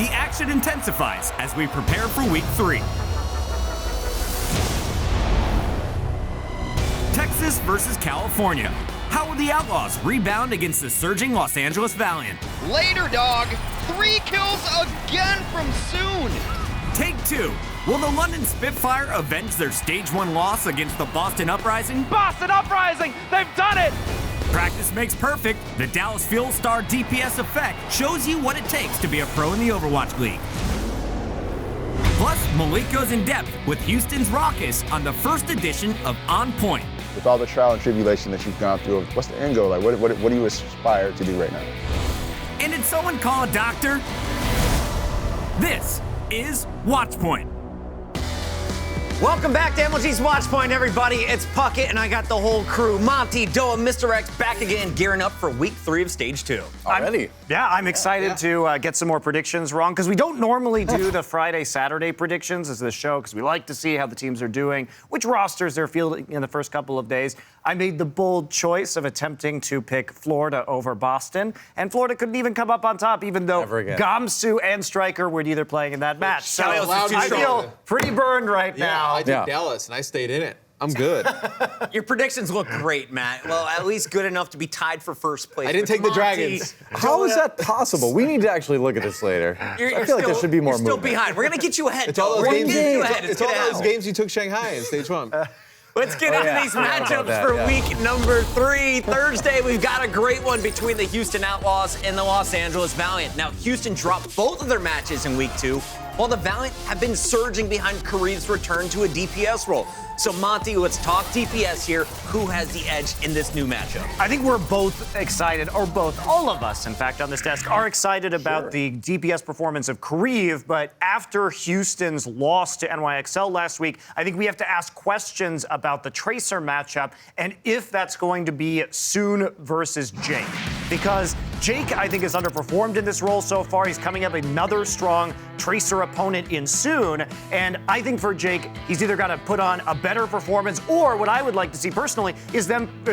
The action intensifies as we prepare for Week 3. Texas versus California. How will the Outlaws rebound against the surging Los Angeles Valiant? Later, dog. 3 kills again from Soon. Take 2. Will the London Spitfire avenge their Stage 1 loss against the Boston Uprising? Boston Uprising! They've done it! Practice makes perfect. The Dallas Fuel Star DPS effect shows you what it takes to be a pro in the Overwatch League. Plus, Malik goes in depth with Houston's Rawkus on the first edition of On Point. With all the trial and tribulation that you've gone through, what's the end goal? Like, what do you aspire to do right now? And did someone call a doctor? This is Watchpoint. Welcome back to MLG's Watchpoint, everybody. It's Puckett, and I got the whole crew. Monty, Doa, Mr. X back again, gearing up for Week 3 of Stage 2. Already? I'm excited to get some more predictions wrong, because we don't normally do the Friday, Saturday predictions as this show, because we like to see how the teams are doing, which rosters they're fielding in the first couple of days. I made the bold choice of attempting to pick Florida over Boston, and Florida couldn't even come up on top, even though Gamsu and Striker were neither playing in that match. So I feel pretty burned right now. I did Dallas, and I stayed in it. I'm good. Your predictions look great, Matt. Well, at least good enough to be tied for first place. I didn't take the Dragons. How is that possible? We need to actually look at this later. I feel like there should be more movement. You're still behind. We're going to get you ahead. It's all those games. It's all those games you took Shanghai in Stage 1. Let's get into these matchups for week number 3. Thursday, we've got a great one between the Houston Outlaws and the Los Angeles Valiant. Now, Houston dropped both of their matches in week 2, while the Valiant have been surging behind Kareev's return to a DPS role. So, Monty, let's talk DPS here. Who has the edge in this new matchup? I think we're both excited, or both, all of us, in fact, on this desk, are excited about the DPS performance of Kareev, but after Houston's loss to NYXL last week, I think we have to ask questions about the Tracer matchup and if that's going to be Soon versus Jake. Because Jake, I think, has underperformed in this role so far. He's coming up another strong Tracer opponent in Soon, and I think for Jake, he's either got to put on a better performance, or what I would like to see personally is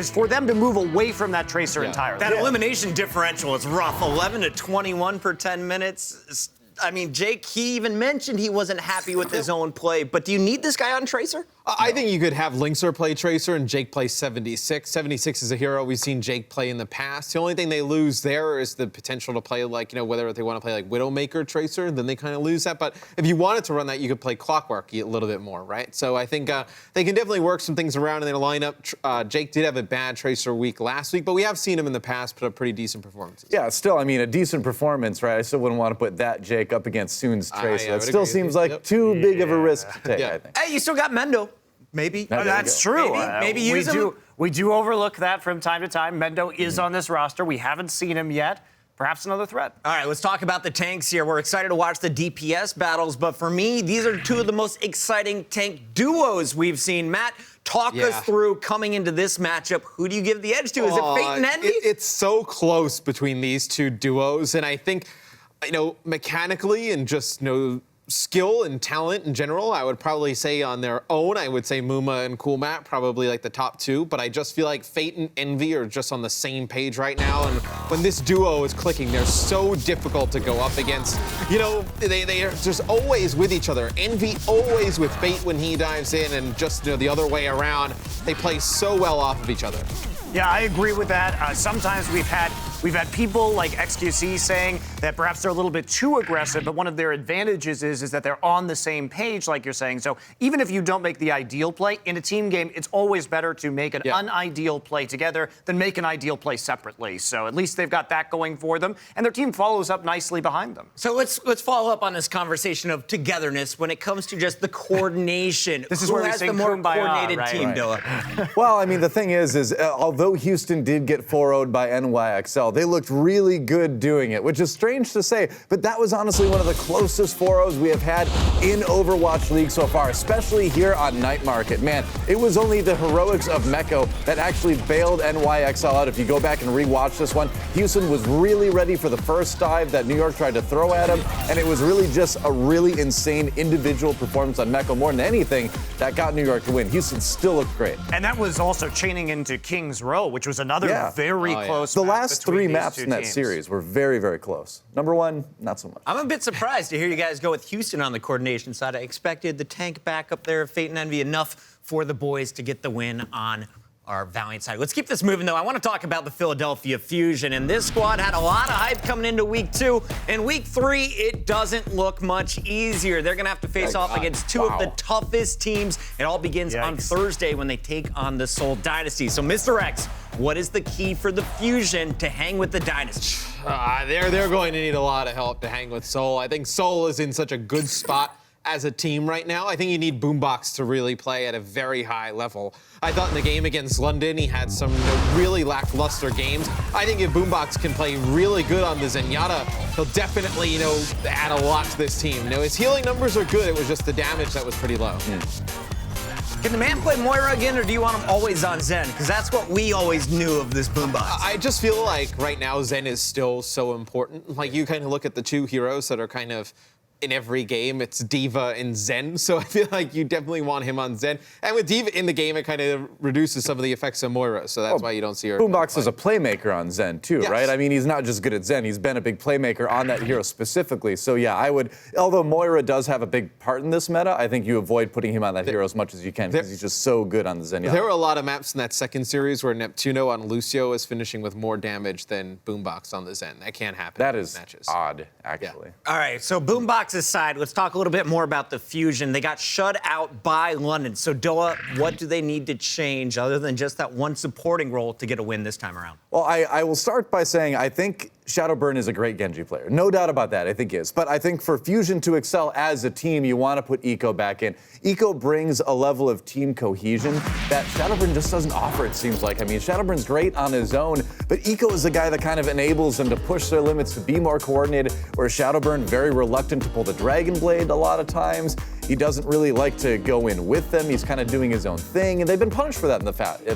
for them to move away from that Tracer entirely. That elimination differential is rough. 11 to 21 per 10 minutes. I mean, Jake, he even mentioned he wasn't happy with his own play, but do you need this guy on Tracer? I think you could have Linkser play Tracer and Jake play 76. 76 is a hero we've seen Jake play in the past. The only thing they lose there is the potential to play, like, whether they want to play like Widowmaker Tracer, then they kind of lose that. But if you wanted to run that, you could play Clockwork a little bit more, right? So I think they can definitely work some things around in their lineup. Jake did have a bad Tracer week last week, but we have seen him in the past put up pretty decent performances. Yeah, still, I mean, a decent performance, right? I still wouldn't want to put that Jake up against Soon's Tracer. It still seems like too big of a risk to take, I think. Hey, you still got Mendo. Maybe. That's true. Maybe use him. We do overlook that from time to time. Mendo is on this roster. We haven't seen him yet. Perhaps another threat. All right, let's talk about the tanks here. We're excited to watch the DPS battles, but for me, these are two of the most exciting tank duos we've seen. Matt, talk us through coming into this matchup. Who do you give the edge to? Is it Fate and Envy? It's so close between these two duos, and I think, mechanically and just, skill and talent in general, I would probably say on their own, I would say Muma and Coolmat, probably like the top 2, but I just feel like Fate and Envy are just on the same page right now, and when this duo is clicking, they're so difficult to go up against. They are just always with each other. Envy always with Fate when he dives in, and just the other way around. They play so well off of each other. Yeah, I agree with that. Sometimes we've had people like XQC saying that perhaps they're a little bit too aggressive, but one of their advantages is that they're on the same page, like you're saying. So even if you don't make the ideal play, in a team game, it's always better to make an unideal play together than make an ideal play separately. So at least they've got that going for them, and their team follows up nicely behind them. So let's follow up on this conversation of togetherness when it comes to just the coordination. This is who where we has sing the more Kumbaya, coordinated right? team, Doa? Well, I mean, the thing is although Houston did get 4-0'd by NYXL, they looked really good doing it, which is strange to say, but that was honestly one of the closest 4-0s we have had in Overwatch League so far, especially here on Night Market. Man, it was only the heroics of Meko that actually bailed NYXL out. If you go back and rewatch this one, Houston was really ready for the first dive that New York tried to throw at him, and it was really just a really insane individual performance on Meko more than anything that got New York to win. Houston still looked great. And that was also chaining into King's Row, which was another very close The match last between three these maps two in that teams. series were very, very close. Number one, not so much. I'm a bit surprised to hear you guys go with Houston on the coordination side. I expected the tank back up there of Fate and Envy enough for the boys to get the win on our Valiant side. Let's keep this moving, though. I want to talk about the Philadelphia Fusion, and this squad had a lot of hype coming into week 2. In week 3, it doesn't look much easier. They're going to have to face off against two of the toughest teams. It all begins on Thursday when they take on the Seoul Dynasty. So, Mr. X, what is the key for the Fusion to hang with the Dynasty? They're going to need a lot of help to hang with Seoul. I think Seoul is in such a good spot as a team right now. I think you need Boombox to really play at a very high level. I thought in the game against London, he had some really lackluster games. I think if Boombox can play really good on the Zenyatta, he'll definitely, add a lot to this team. His healing numbers are good. It was just the damage that was pretty low. Can the man play Moira again, or do you want him always on Zen? Because that's what we always knew of this Boombox. I just feel like right now Zen is still so important. Like, you kind of look at the two heroes that are kind of in every game, it's D.Va and Zen, so I feel like you definitely want him on Zen. And with D.Va in the game, it kind of reduces some of the effects of Moira, so that's why you don't see her. Boombox is a playmaker on Zen, too, right? I mean, he's not just good at Zen, he's been a big playmaker on that hero specifically. So, yeah, I would, although Moira does have a big part in this meta, I think you avoid putting him on that hero as much as you can, because he's just so good on the Zenyatta. There were a lot of maps in that second series where Neptuno on Lucio is finishing with more damage than Boombox on the Zen. That can't happen That in is matches. odd, actually. All right, so Boombox's side, let's talk a little bit more about the Fusion. They got shut out by London. So, Doa, what do they need to change other than just that one supporting role to get a win this time around? Well, I will start by saying I think Shadowburn is a great Genji player. No doubt about that, I think he is. But I think for Fusion to excel as a team, you want to put Eco back in. Eco brings a level of team cohesion that Shadowburn just doesn't offer, it seems like. I mean, Shadowburn's great on his own, but Eco is the guy that kind of enables them to push their limits, to be more coordinated, where Shadowburn, very reluctant to pull the Dragon Blade a lot of times. He doesn't really like to go in with them. He's kind of doing his own thing, and they've been punished for that in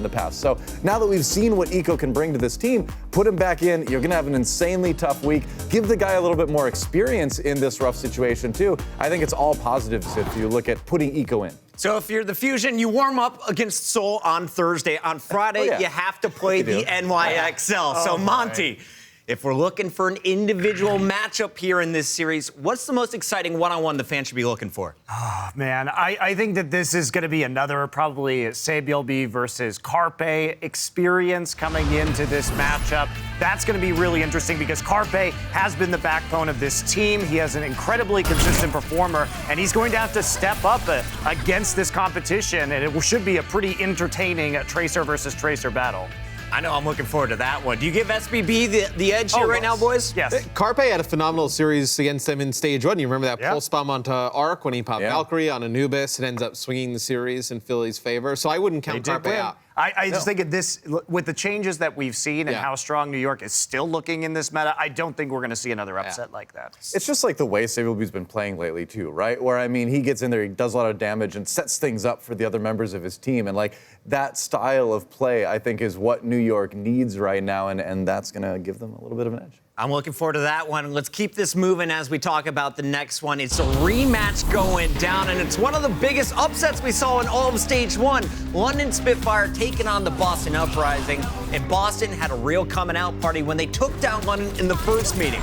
the past. So now that we've seen what Eco can bring to this team, put him back in. You're going to have an insanely tough week. Give the guy a little bit more experience in this rough situation, too. I think it's all positives if you look at putting Eco in. So if you're the Fusion, you warm up against Seoul on Thursday. On Friday, you have to play the NYXL. So, Monty, if we're looking for an individual matchup here in this series, what's the most exciting one-on-one the fans should be looking for? Oh, man, I think that this is going to be another probably Sabielby versus Carpe experience coming into this matchup. That's going to be really interesting because Carpe has been the backbone of this team. He has an incredibly consistent performer, and he's going to have to step up against this competition, and it should be a pretty entertaining Tracer versus Tracer battle. I know I'm looking forward to that one. Do you give SBB the edge here right now, boys? Yes. Carpe had a phenomenal series against them in Stage 1. You remember that pulse bomb onto Arc when he popped Valkyrie on Anubis. It ends up swinging the series in Philly's favor. So I wouldn't count Carpe out. I just think of this, with the changes that we've seen and how strong New York is still looking in this meta, I don't think we're going to see another upset like that. It's just like the way Sabielby's been playing lately, too, right? Where, I mean, he gets in there, he does a lot of damage and sets things up for the other members of his team. And, like, that style of play, I think, is what New York needs right now, and that's going to give them a little bit of an edge. I'm looking forward to that one. Let's keep this moving as we talk about the next one. It's a rematch going down, and it's one of the biggest upsets we saw in all of Stage 1. London Spitfire taking on the Boston Uprising, and Boston had a real coming out party when they took down London in the first meeting.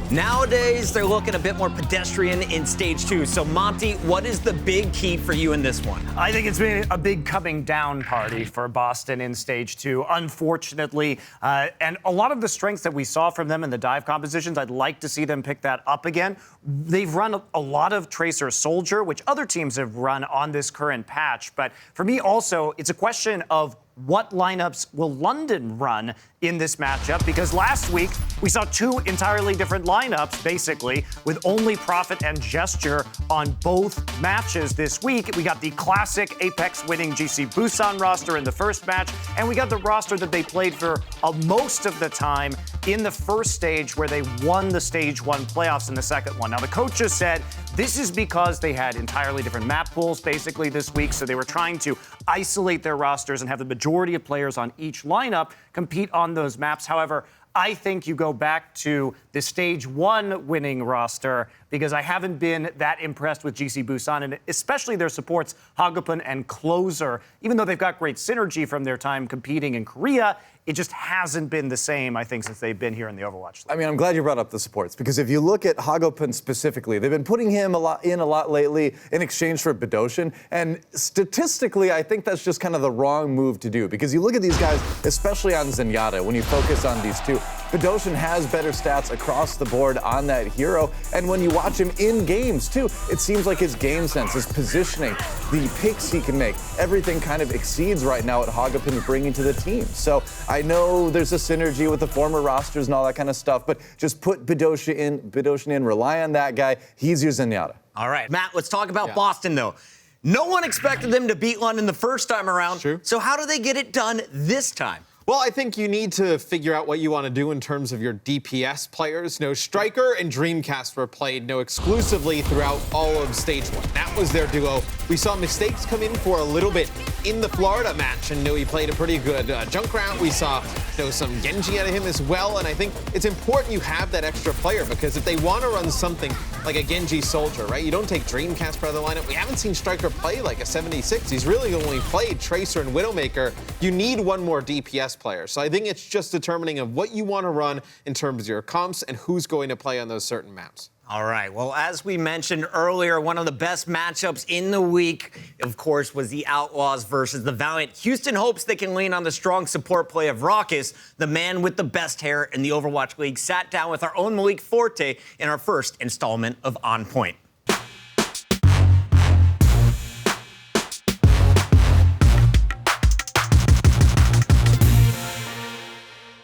Nowadays, they're looking a bit more pedestrian in Stage 2. So, Monty, what is the big key for you in this one? I think it's been a big coming down party for Boston in Stage 2, unfortunately. And a lot of the strengths that we saw from them in the dive compositions, I'd like to see them pick that up again. They've run a lot of Tracer Soldier, which other teams have run on this current patch. But for me also, it's a question of what lineups will London run in this matchup? Because last week, we saw two entirely different lineups, basically, with only Prophet and Gesture on both matches this week. We got the classic Apex-winning GC Busan roster in the first match, and we got the roster that they played for most of the time in the first stage, where they won the Stage 1 playoffs in the second one. Now, the coaches said this is because they had entirely different map pools, basically, this week, so they were trying to isolate their rosters and have the majority of players on each lineup compete on those maps. However, I think you go back to the Stage 1 winning roster because I haven't been that impressed with GC Busan, and especially their supports, Hagopun and Closer. Even though they've got great synergy from their time competing in Korea, it just hasn't been the same, I think, since they've been here in the Overwatch League. I mean, I'm glad you brought up the supports, because if you look at Hagopun specifically, they've been putting him a lot lately in exchange for Bedoshin, and statistically, I think that's just kind of the wrong move to do, because you look at these guys, especially on Zenyatta, when you focus on these two, Bedoshin has better stats across the board on that hero, and when you watch him in games too, it seems like his game sense, his positioning, the picks he can make, everything kind of exceeds right now what Hagopun is bringing to the team. So I know there's a synergy with the former rosters and all that kind of stuff, but just put Bedoshin in, rely on that guy. He's your Zenyatta. All right, Matt, let's talk about Boston, though. No one expected them to beat London the first time around. True. So how do they get it done this time? Well, I think you need to figure out what you want to do in terms of your DPS players. Striker and Dreamcast were played exclusively throughout all of Stage 1. That was their duo. We saw Mistakes come in for a little bit in the Florida match, and he played a pretty good Junkrat. We saw some Genji out of him as well, and I think it's important you have that extra player, because if they want to run something like a Genji Soldier, right? You don't take Dreamcast out of the lineup. We haven't seen Striker play like a 76. He's really only played Tracer and Widowmaker. You need one more DPS player. So I think it's just determining of what you want to run in terms of your comps and who's going to play on those certain maps. All right, well, as we mentioned earlier, one of the best matchups in the week, of course, was the Outlaws versus the Valiant. Houston hopes they can lean on the strong support play of Rawkus, the man with the best hair in the Overwatch League, sat down with our own Malik Forté in our first installment of On Point.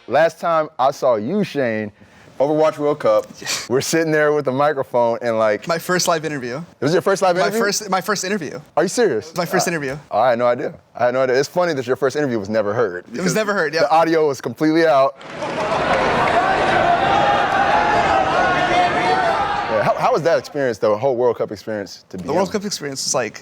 Last time I saw you, Shane, Overwatch World Cup, we're sitting there with a microphone and My first live interview. It was your first live interview? My first interview. Are you serious? My first interview. I had no idea. It's funny that your first interview was never heard. It was never heard, yeah. The audio was completely out. Yeah, how was that experience, the whole World Cup experience to be? The World Cup experience was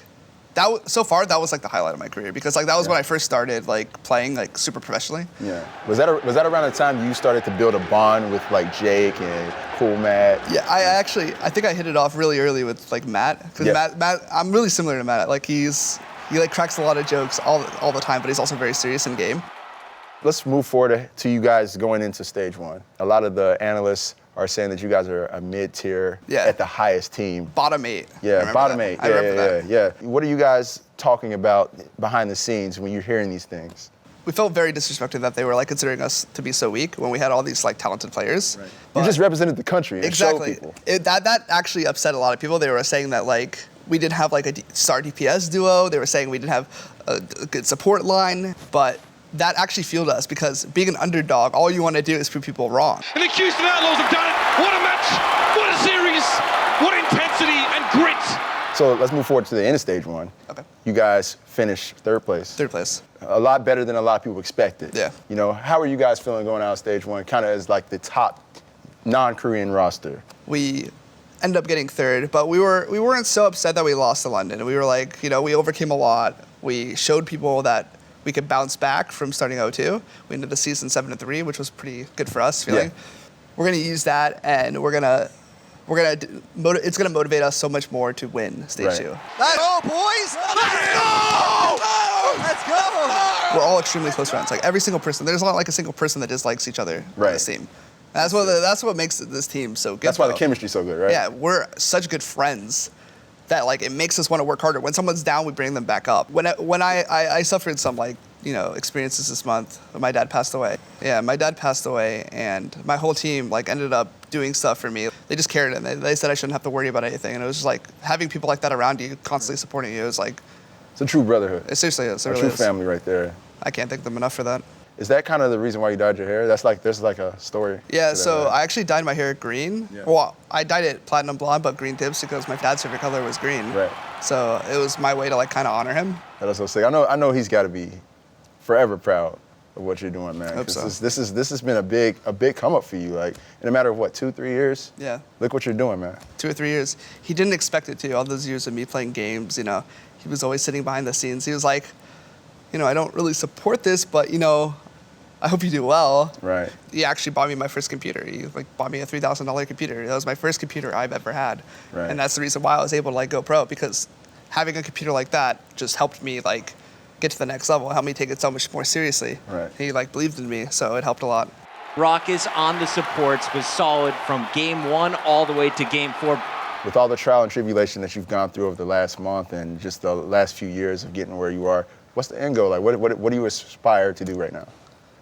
so far that was the highlight of my career, because that was when I first started playing super professionally. Yeah. Was that around the time you started to build a bond with Jake and Cool Matt? Yeah, I think I hit it off really early with Matt, because Matt, I'm really similar to Matt. He cracks a lot of jokes all the time, but he's also very serious in game. Let's move forward to you guys going into Stage 1. A lot of the analysts are saying that you guys are a mid-tier at the highest team. Bottom 8. Yeah, bottom 8. I remember that. Yeah. What are you guys talking about behind the scenes when you're hearing these things? We felt very disrespected that they were considering us to be so weak when we had all these talented players. Right. You just represented the country and exactly. showed people. That actually upset a lot of people. They were saying that we didn't have a star DPS duo. They were saying we didn't have a good support line, but that actually fueled us, because being an underdog, all you want to do is prove people wrong. And the Houston Outlaws have done it. What a match! What a series! What intensity and grit! So let's move forward to the end of Stage 1. Okay. You guys finished third place. Third place. A lot better than a lot of people expected. Yeah. How are you guys feeling going out of Stage 1, kind of as the top non-Korean roster? We ended up getting third, but we weren't so upset that we lost to London. We were we overcame a lot. We showed people that we could bounce back from starting 0-2. We ended the season 7-3, which was pretty good for us feeling. Yeah. We're gonna use that, and it's gonna motivate us so much more to win Stage 2. Let's go, boys! Let's go! Let's go! We're all extremely close friends. Every single person. There's not a single person that dislikes each other on this team. And that's what makes this team so good. That's why the chemistry's so good, right? Yeah, we're such good friends that it makes us want to work harder. When someone's down, we bring them back up. When I suffered some experiences this month. My dad passed away. Yeah, my dad passed away, and my whole team ended up doing stuff for me. They just cared, and they said I shouldn't have to worry about anything. And it was just having people like that around you, constantly supporting you. It was it's a true brotherhood. It seriously is. It really true is. Family right there. I can't thank them enough for that. Is that kind of the reason why you dyed your hair? There's a story. Yeah, so I actually dyed my hair green. Yeah. Well, I dyed it platinum blonde, but green tips, because my dad's favorite color was green. Right. So it was my way to kind of honor him. That's so sick. I know he's got to be forever proud of what you're doing, man. Hope so. This has been a big come up for you. In a matter of 2-3 years. Yeah. Look what you're doing, man. 2 or 3 years. He didn't expect it to. All those years of me playing games, he was always sitting behind the scenes. He was I don't really support this, but I hope you do well. Right. He actually bought me my first computer. He bought me a $3,000 computer. That was my first computer I've ever had. Right. And that's the reason why I was able to go pro, because having a computer like that just helped me get to the next level, helped me take it so much more seriously. Right. He believed in me, so it helped a lot. Rawkus on the supports was solid from game 1 all the way to game 4. With all the trial and tribulation that you've gone through over the last month and just the last few years of getting where you are, what's the end goal? What do you aspire to do right now?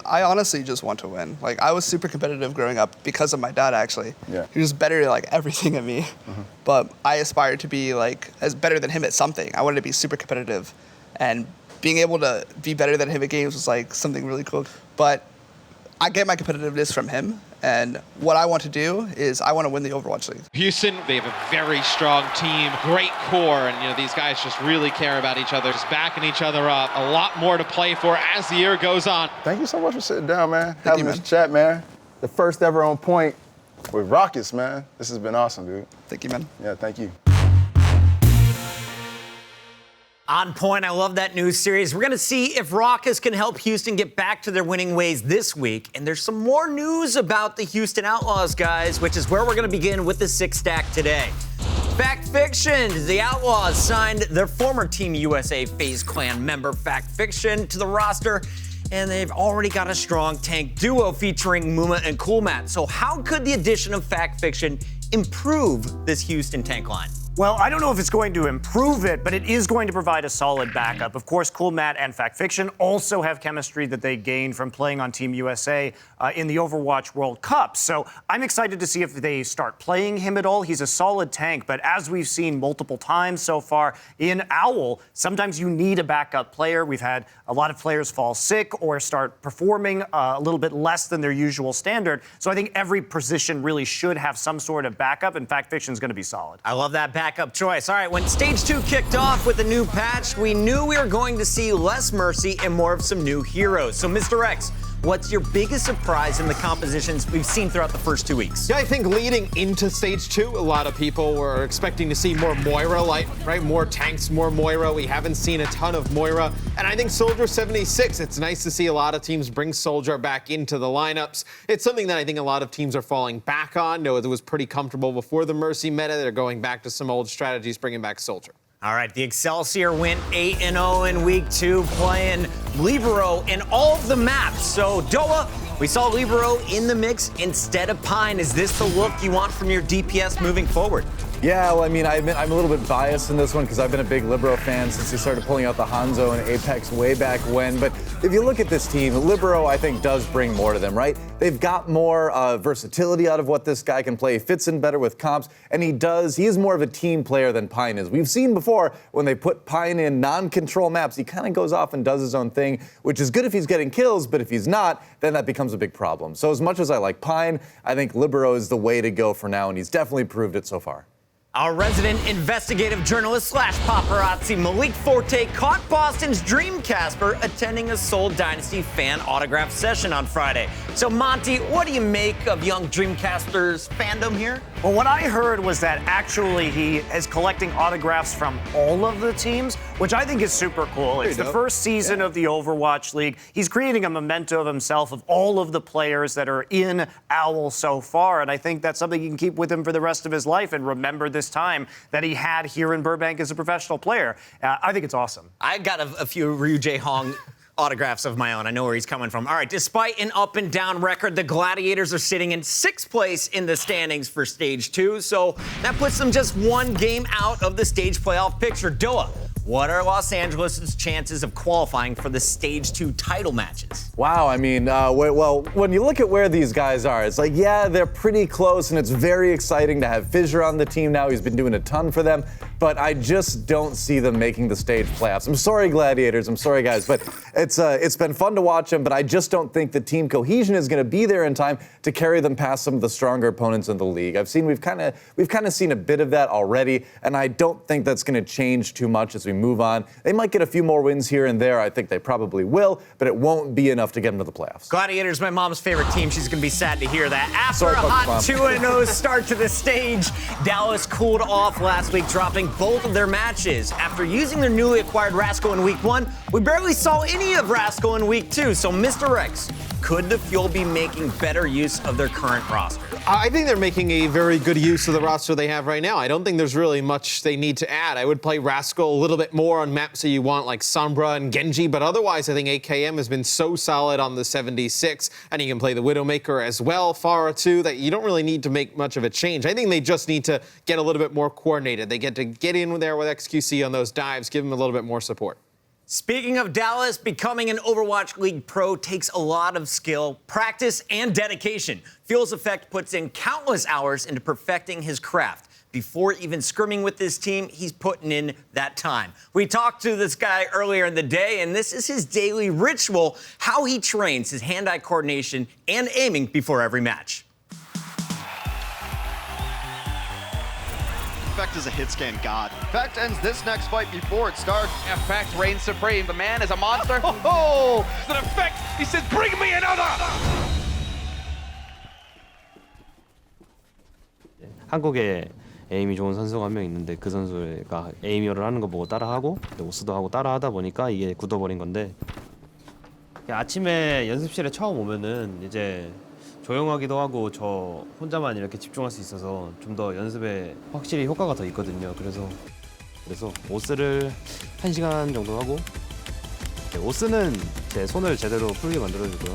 I honestly just want to win. I was super competitive growing up because of my dad, actually. Yeah. He was better at everything than me. Mm-hmm. But I aspired to be as better than him at something. I wanted to be super competitive. And being able to be better than him at games was something really cool. But I get my competitiveness from him. And what I want to do is I want to win the Overwatch League. Houston, they have a very strong team, great core, and these guys just really care about each other, just backing each other up. A lot more to play for as the year goes on. Thank you so much for sitting down, man. Thank you, Having this man. chat, man. The first ever On Point with Rawkus, man. This has been awesome, dude. Thank you, man. Yeah, thank you. On Point, I love that news series. We're going to see if Rawkus can help Houston get back to their winning ways this week. And there's some more news about the Houston Outlaws, guys, which is where we're going to begin with the 6-stack today. Fact Fiction, the Outlaws signed their former Team USA FaZe Clan member Fact Fiction to the roster, and they've already got a strong tank duo featuring Muma and Coolmat. So how could the addition of Fact Fiction improve this Houston tank line? Well, I don't know if it's going to improve it, but it is going to provide a solid backup. Of course, Coolmat and Fact Fiction also have chemistry that they gained from playing on Team USA in the Overwatch World Cup. So I'm excited to see if they start playing him at all. He's a solid tank, but as we've seen multiple times so far in Owl, sometimes you need a backup player. We've had a lot of players fall sick or start performing a little bit less than their usual standard. So I think every position really should have some sort of backup, and Fact Fiction's going to be solid. I love that backup choice. All right, when Stage 2 kicked off with a new patch, we knew we were going to see less Mercy and more of some new heroes. So, Mr. X, what's your biggest surprise in the compositions we've seen throughout the first 2 weeks? Yeah, I think leading into Stage 2, a lot of people were expecting to see more Moira, right? More tanks, more Moira. We haven't seen a ton of Moira. And I think Soldier 76, it's nice to see a lot of teams bring Soldier back into the lineups. It's something that I think a lot of teams are falling back on. No, it was pretty comfortable before the Mercy meta. They're going back to some old strategies, bringing back Soldier. All right, the Excelsior went 8-0 in week 2, playing Libero in all of the maps. So, Doa, we saw Libero in the mix instead of Pine. Is this the look you want from your DPS moving forward? Yeah, well, I mean, I'm a little bit biased in this one because I've been a big Libero fan since he started pulling out the Hanzo and Apex way back when. But if you look at this team, Libero, I think, does bring more to them, right? They've got more versatility out of what this guy can play. He fits in better with comps, and he is more of a team player than Pine is. We've seen before when they put Pine in non-control maps, he kind of goes off and does his own thing, which is good if he's getting kills, but if he's not, then that becomes a big problem. So as much as I like Pine, I think Libero is the way to go for now, and he's definitely proved it so far. Our resident investigative journalist / paparazzi Malik Forté caught Boston's Dream Casper attending a Seoul Dynasty fan autograph session on Friday. So, Monty, what do you make of young Dream Casper's fandom here? Well, what I heard was that actually he is collecting autographs from all of the teams, which I think is super cool. It's the first season of the Overwatch League. He's creating a memento of himself of all of the players that are in Owl so far, and I think that's something he can keep with him for the rest of his life and remember this time that he had here in Burbank as a professional player. I think it's awesome. I got a few Ryu Jae Hong autographs of my own. I know where he's coming from. All right, despite an up and down record, the Gladiators are sitting in 6th place in the standings for Stage 2, so that puts them just one game out of the stage playoff picture. Doa, what are Los Angeles' chances of qualifying for the Stage 2 title matches? Wow, I mean, well, when you look at where these guys are, it's like, yeah, they're pretty close, and it's very exciting to have Fissure on the team now. He's been doing a ton for them, but I just don't see them making the stage playoffs. I'm sorry, Gladiators. I'm sorry, guys, but it's been fun to watch them, but I just don't think the team cohesion is going to be there in time to carry them past some of the stronger opponents in the league. We've kind of seen a bit of that already, and I don't think that's going to change too much as we move on. They might get a few more wins here and there. I think they probably will, but it won't be enough to get them to the playoffs. Gladiators, my mom's favorite team. She's going to be sad to hear that. After Sorry, a hot Mom. 2-0 start to the stage, Dallas cooled off last week, dropping both of their matches. After using their newly acquired Rascal in week 1, we barely saw any of Rascal in week 2. So, Mr. Rex, could the Fuel be making better use of their current roster? I think they're making a very good use of the roster they have right now. I don't think there's really much they need to add. I would play Rascal a little bit more on maps that you want, like Sombra and Genji, but otherwise I think AKM has been so solid on the 76, and you can play the Widowmaker as well, Pharah too, that you don't really need to make much of a change. I think they just need to get a little bit more coordinated. They get to get in there with XQC on those dives, give them a little bit more support. Speaking of Dallas, becoming an Overwatch League pro takes a lot of skill, practice, and dedication. Fuel's Effect puts in countless hours into perfecting his craft. Before even scrimming with this team, he's putting in that time. We talked to this guy earlier in the day, and this is his daily ritual, how he trains his hand-eye coordination and aiming before every match. Effect is a hit scan god. Effect ends this next fight before it starts. Effect reigns supreme. The man is a monster. Oh, it's an Effect. He says, bring me another. 한국에 에임이 좋은 선수가 한 명 있는데 그 선수가 에이미어를 하는 거 보고 따라하고 오스도 하고 따라하다 보니까 이게 굳어버린 건데 아침에 연습실에 처음 오면은 이제 조용하기도 하고 저 혼자만 이렇게 집중할 수 있어서 좀 더 연습에 확실히 효과가 더 있거든요. 그래서 오스를 1시간 정도 하고 오스는 제 손을 제대로 풀게 만들어주고요.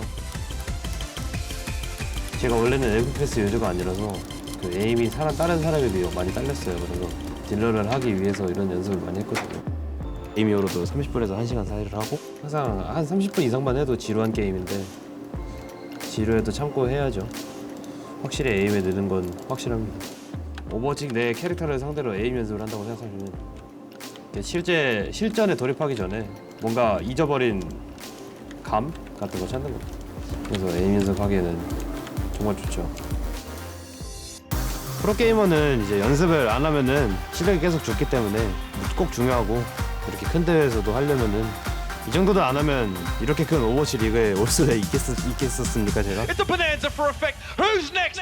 제가 원래는 FPS 유저가 아니라서 그 에임이 다른 사람에 비해 많이 딸렸어요. 그래서 딜러를 하기 위해서 이런 연습을 많이 했거든요. 에이미어로도 30분에서 1시간 사이를 하고 항상 한 30분 이상만 해도 지루한 게임인데 지루해도 참고 해야죠. 확실히 에임에 느는 건 확실합니다. 오버워치 내 캐릭터를 상대로 에임 연습을 한다고 생각하면 실제 실전에 돌입하기 전에 뭔가 잊어버린 감 같은 거 찾는 거죠. 그래서 에임 연습하기에는 정말 좋죠. 프로게이머는 이제 연습을 안 하면은 실력이 계속 죽기 때문에 꼭 중요하고 이렇게 큰 대회에서도 하려면은 이 정도도 안 하면 이렇게 큰 오버워치 리그에 올 수가 있겠었습니까 제가? It's a bonanza for Effect. Who's next?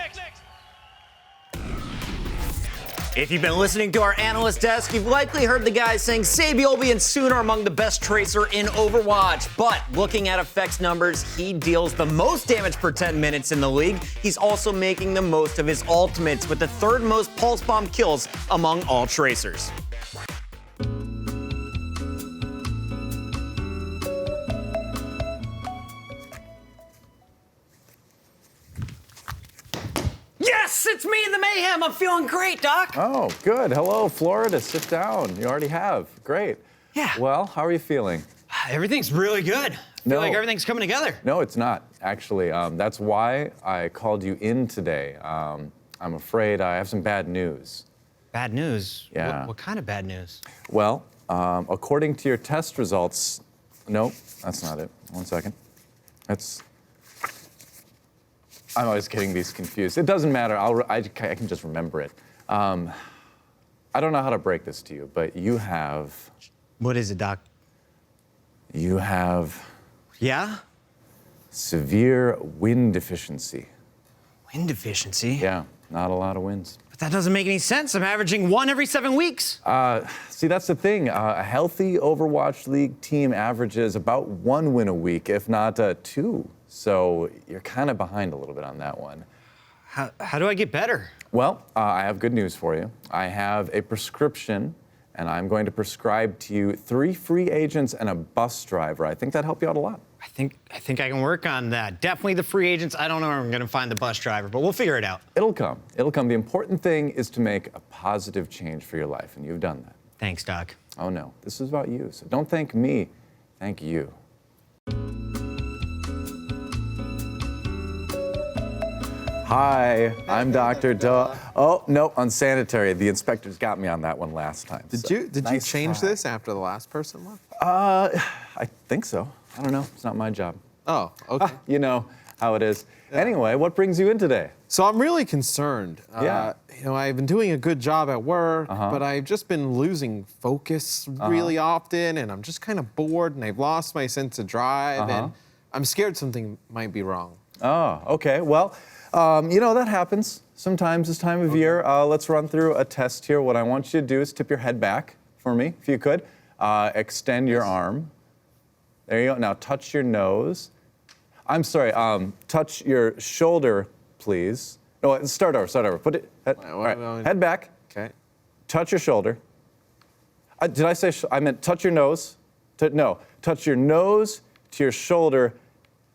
If you've been listening to our analyst desk, you've likely heard the guys saying Sabiobi and Soon are among the best tracer in Overwatch. But looking at Effect's numbers, he deals the most damage per 10 minutes in the league. He's also making the most of his ultimates with the third most pulse bomb kills among all tracers. Yes, it's me in the mayhem. I'm feeling great, Doc. Oh, good. Hello, Florida. Sit down. You already have. Great. Yeah. Well, how are you feeling? Everything's really good. I feel like everything's coming together. No, it's not, actually. That's why I called you in today. I'm afraid I have some bad news. Bad news? Yeah. What kind of bad news? Well, according to your test results... No, that's not it. One second. I'm always getting these confused. It doesn't matter. I can just remember it. I don't know how to break this to you, but you have... What is it, Doc? You have... Yeah? Severe wind deficiency. Wind deficiency? Yeah, not a lot of wins. But that doesn't make any sense. I'm averaging 1 every 7 weeks. See, that's the thing. A healthy Overwatch League team averages about 1 win a week, if not 2. So you're kind of behind a little bit on that one. How do I get better? Well, I have good news for you. I have a prescription, and I'm going to prescribe to you 3 free agents and a bus driver. I think that'd help you out a lot. I think I can work on that. Definitely the free agents. I don't know where I'm going to find the bus driver, but we'll figure it out. It'll come. It'll come. The important thing is to make a positive change for your life, and you've done that. Thanks, Doc. Oh, no. This is about you. So don't thank me. Thank you. Hi, I'm Dr. Oh, no, unsanitary. The inspectors got me on that one last time. Did you change this after the last person left? I think so. I don't know. It's not my job. Oh, okay. You know how it is. Yeah. Anyway, what brings you in today? So I'm really concerned. Yeah. I've been doing a good job at work, but I've just been losing focus really often, and I'm just kind of bored, and I've lost my sense of drive, and I'm scared something might be wrong. Oh, okay. Well, That happens sometimes this time of year. Let's run through a test here. What I want you to do is tip your head back for me, if you could. Extend your arm. There you go. Now touch your nose. I'm sorry, touch your shoulder, please. No, start over. Put it, all right. Head back. Okay. Touch your shoulder. Did I say, I meant touch your nose? No, touch your nose to your shoulder.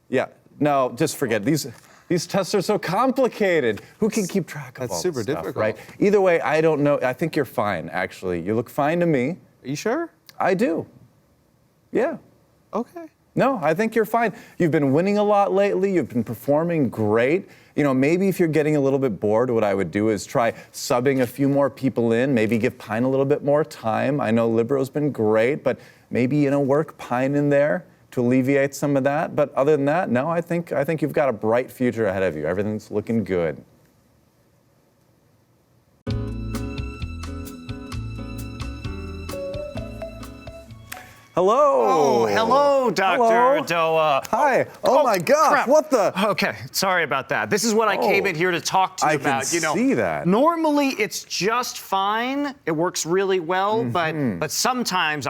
Yeah, no, just forget. These tests are so complicated. Who can keep track of all That's super this stuff, difficult. right? Either way, I don't know. I think you're fine, actually. You look fine to me. Are you sure? I do. Yeah. Okay. No, I think you're fine. You've been winning a lot lately. You've been performing great. Maybe if you're getting a little bit bored, what I would do is try subbing a few more people in, maybe give Pine a little bit more time. I know Libro's been great, but maybe, work Pine in there to alleviate some of that. But other than that, no, I think you've got a bright future ahead of you. Everything's looking good. Hello. Oh, hello, Dr. Doa. Hi. Oh my gosh, crap. what the? Okay, sorry about that. This is what I came in here to talk to you about. I can see that. Normally it's just fine. It works really well, but sometimes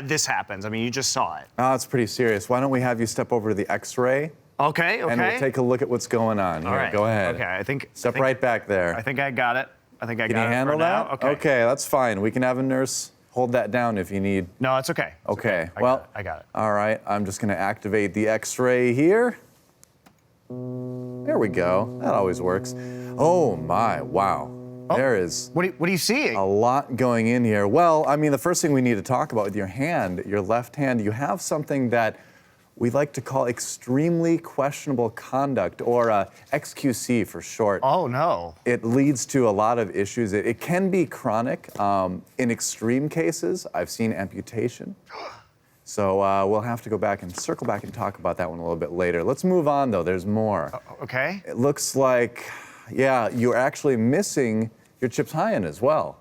this happens. I mean, you just saw it. Oh, it's pretty serious. Why don't we have you step over to the X-ray? Okay. And we'll take a look at what's going on. Here, All right. go ahead. Okay, I think Step right back there. I think I got it. Can you handle that? Okay. Okay, that's fine. We can have a nurse hold that down if you need. No, it's okay. It's okay. I got it. All right. I'm just going to activate the X-ray here. There we go. That always works. Oh my! Wow. There is. What are you seeing? A lot going in here. Well, I mean, the first thing we need to talk about with your hand, your left hand, you have something that we like to call extremely questionable conduct, or XQC for short. Oh, no. It leads to a lot of issues. It can be chronic. In extreme cases, I've seen amputation. So we'll have to go back and circle back and talk about that one a little bit later. Let's move on, though. There's more. Okay. It looks like, yeah, you're actually missing your chips high-end as well.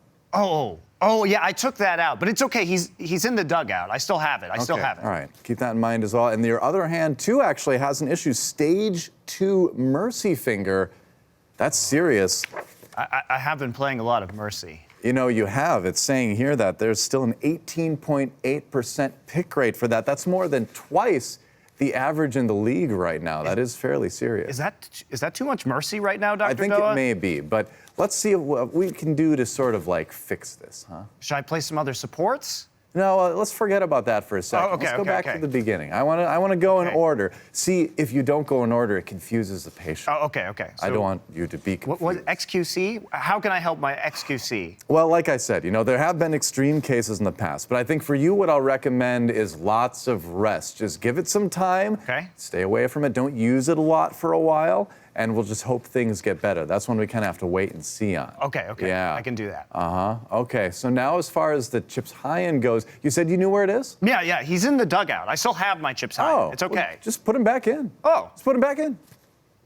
Oh, yeah, I took that out, but it's okay. He's in the dugout. I still have it. I still have it. All right, keep that in mind as well. And your other hand, too, actually has an issue. Stage 2 Mercy Finger. That's serious. I have been playing a lot of Mercy. You have. It's saying here that there's still an 18.8% pick rate for that. That's more than twice the average in the league right now. That is fairly serious. Is that too much Mercy right now, Dr. I think Doa? it may be, but let's see what we can do to sort of fix this, huh? Should I play some other supports? No, let's forget about that for a second. Oh, okay, let's go back to the beginning. I want to go in order. See, if you don't go in order, it confuses the patient. Oh, okay. So I don't want you to be confused. What XQC? How can I help my XQC? Well, like I said, there have been extreme cases in the past, but I think for you, what I'll recommend is lots of rest. Just give it some time. Okay. Stay away from it. Don't use it a lot for a while, and we'll just hope things get better. That's when we kind of have to wait and see on. Okay. Yeah. I can do that. Okay, so now as far as the chips high-end goes, you said you knew where it is? Yeah, he's in the dugout. I still have my chips high. It's okay. Well, just put him back in. Oh. Just put him back in.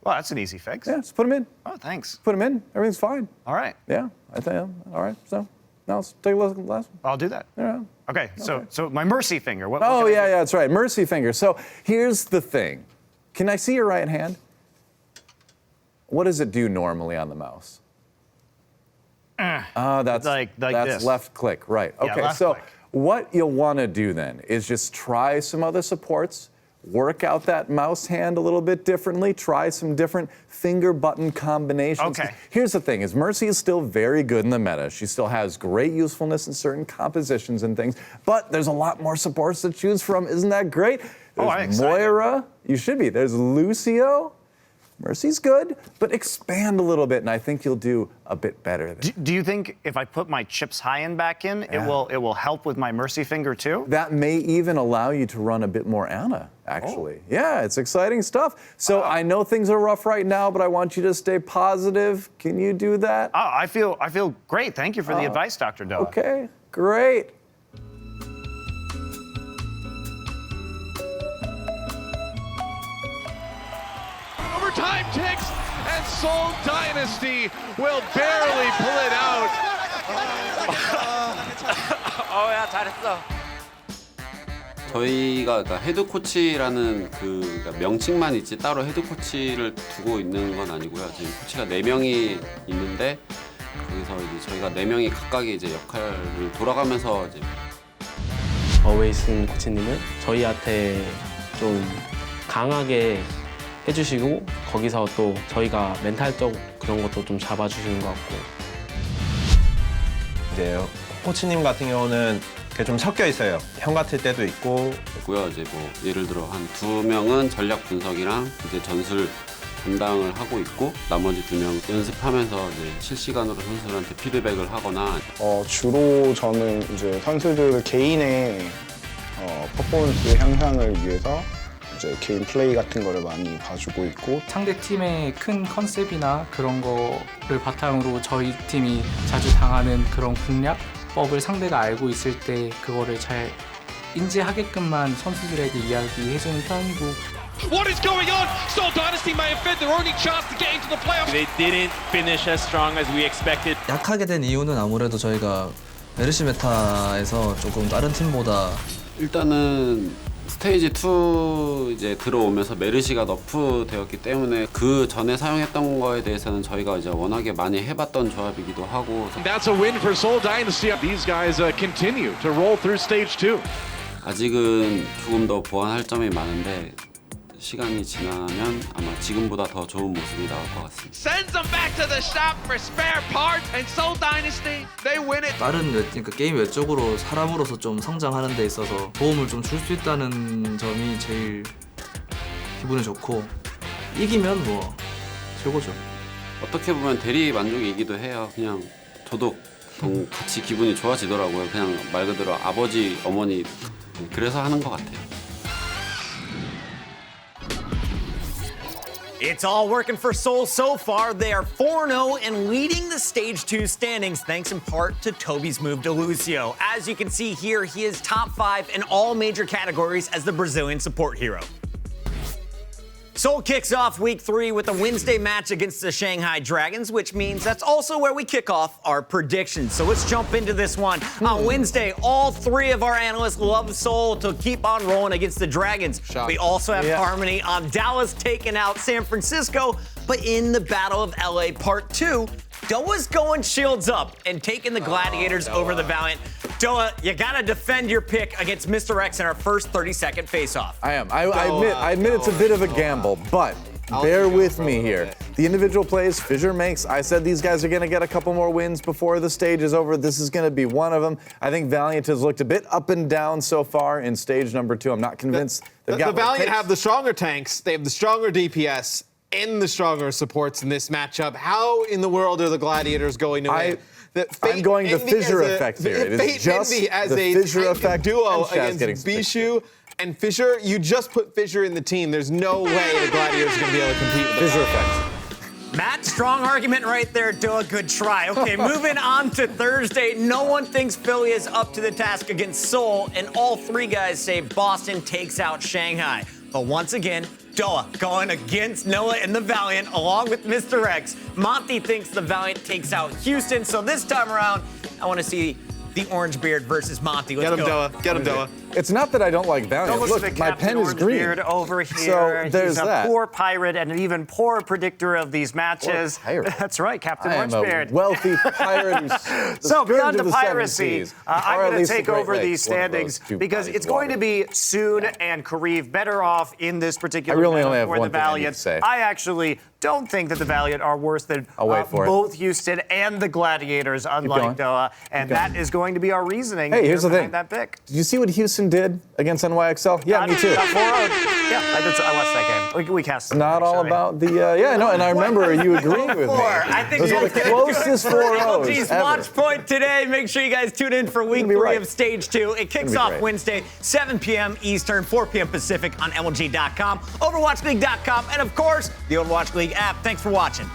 Well, that's an easy fix. Yeah, just put him in. Oh, thanks. Put him in. Everything's fine. All right. Yeah, I think, all right, so now let's take a look at the last one. I'll do that. Yeah. Okay, so my Mercy Finger. What Oh, can I yeah, do? that's right, Mercy Finger. So here's the thing. Can I see your right hand? What does it do normally on the mouse? That's like that's this. left click, right. Yeah, Okay, left so click. what you'll want to do then is just try some other supports, work out that mouse hand a little bit differently, try some different finger button combinations. Okay. Here's the thing, is Mercy is still very good in the meta. She still has great usefulness in certain compositions and things, but there's a lot more supports to choose from. Isn't that great? There's I'm excited. Moira, you should be. There's Lucio. Mercy's good, but expand a little bit, and I think you'll do a bit better there. Do you think if I put my chips high-end back in, it will help with my Mercy Finger too? That may even allow you to run a bit more Ana, actually. Yeah, it's exciting stuff. So I know things are rough right now, but I want you to stay positive. Can you do that? Oh, I feel great. Thank you for the advice, Dr. Doa. Okay, great. Time ticks, and Seoul Dynasty will barely pull it out. 저희가 그러니까 헤드 코치라는 그러니까 명칭만 있지 따로 헤드 코치를 두고 있는 건 아니고요. 지금 코치가 4명이 있는데 거기서 이제 저희가 4명이 각각의 이제 역할을 돌아가면서 이제 어웨이슨 코치님은 저희한테 좀 강하게 해주시고 거기서 또 저희가 멘탈적 그런 것도 좀 잡아주시는 것 같고 이제 코치님 같은 경우는 좀 섞여 있어요. 형 같을 때도 있고 이제 뭐 예를 들어 한 2명은 전략 분석이랑 이제 전술 담당을 하고 있고 나머지 2명 연습하면서 이제 실시간으로 선수들한테 피드백을 하거나 주로 저는 이제 선수들 개인의 퍼포먼스 향상을 위해서 이제 개인 플레이 같은 거를 많이 봐주고 있고 상대 팀의 큰 컨셉이나 그런 거를 바탕으로 저희 팀이 자주 당하는 그런 공략법을 상대가 알고 있을 때 그거를 잘 인지하게끔만 선수들에게 이야기해주는 편이고 What is going on? Seoul Dynasty may have fed their only chance to get into the playoffs. They didn't finish as strong as we expected. 약하게 된 이유는 아무래도 저희가 메르시 메타에서 조금 다른 팀보다 일단은 스테이지 2 이제 들어오면서 메르시가 너프 되었기 때문에 그 전에 사용했던 거에 대해서는 저희가 이제 워낙에 많이 해봤던 조합이기도 하고. That's a win for Seoul Dynasty. These guys continue to roll through stage 2. 아직은 조금 더 보완할 점이 많은데 시간이 지나면 아마 지금보다 더 좋은 모습이 나올 것 같습니다. Sends them back to the shop for spare parts and Seoul Dynasty, they win it. 다른 그러니까 게임 외적으로 사람으로서 좀 성장하는 데 있어서 도움을 좀 줄 수 있다는 점이 제일 기분이 좋고 이기면 뭐 최고죠. 어떻게 보면 대리 만족이기도 해요. 그냥 저도 같이 기분이 좋아지더라고요. 그냥 말 그대로 아버지, 어머니 그래서 하는 것 같아요. It's all working for Seoul so far. They are 4-0 and leading the Stage 2 standings, thanks in part to Toby's move to Lucio. As you can see here, he is top 5 in all major categories as the Brazilian support hero. Seoul kicks off week 3 with a Wednesday match against the Shanghai Dragons, which means that's also where we kick off our predictions. So let's jump into this one. On Wednesday, all 3 of our analysts love Seoul to keep on rolling against the Dragons. We also have Harmony on Dallas taking out San Francisco, but in the Battle of LA Part 2, Doa's going shields up and taking the Gladiators over the Valiant. Doa, you gotta defend your pick against Mr. X in our first 30-second face-off. I am. I admit it's a bit of a gamble, but bear with me here. The individual plays Fissure makes, I said these guys are gonna get a couple more wins before the stage is over. This is gonna be one of them. I think Valiant has looked a bit up and down so far in stage number 2. I'm not convinced they've got the Valiant have the stronger tanks, they have the stronger DPS, and the stronger supports in this matchup. How in the world are the Gladiators going to win? I'm going the Fissure effect here. It is just as the a Fissure effect duo against Bishu and Fissure. You just put Fissure in the team. There's no way the Gladiators are going to be able to compete with the Fissure effect. Matt, strong argument right there. Doa, good try. Okay, moving on to Thursday. No one thinks Philly is up to the task against Seoul, and all 3 guys say Boston takes out Shanghai. But once again, Doa going against Noah and the Valiant along with Mr. X. Monty thinks the Valiant takes out Houston. So this time around, I want to see the Orange Beard versus Monty. Let's Get him, go. Doa. Get him, Doa. It's not that I don't like Valiant. Look, my pen is green. Beard over here. So there's He's a poor pirate and an even poorer predictor of these matches. That's right, Captain Orangebeard. Wealthy pirate. So beyond the piracy, I'm going to take over these standings because it's going to be Soon and Kareev better off in this particular I really only have for one the thing I need Valiant. to say. I actually don't think that the Valiant are worse than both Houston and the Gladiators, unlike Doa, and that is going to be our reasoning. Hey, here's the thing. That pick. Did you see what Houston did against NYXL? Yeah, me too. Yeah, I watched that game. We cast it. Not all about the, and I remember you agreeing with me. I think those are the closest 4-0s ever. Watchpoint today. Make sure you guys tune in for week 3 of Stage 2. It kicks off Wednesday, 7 p.m. Eastern, 4 p.m. Pacific on MLG.com, OverwatchLeague.com, and of course, the Overwatch League app. Thanks for watching.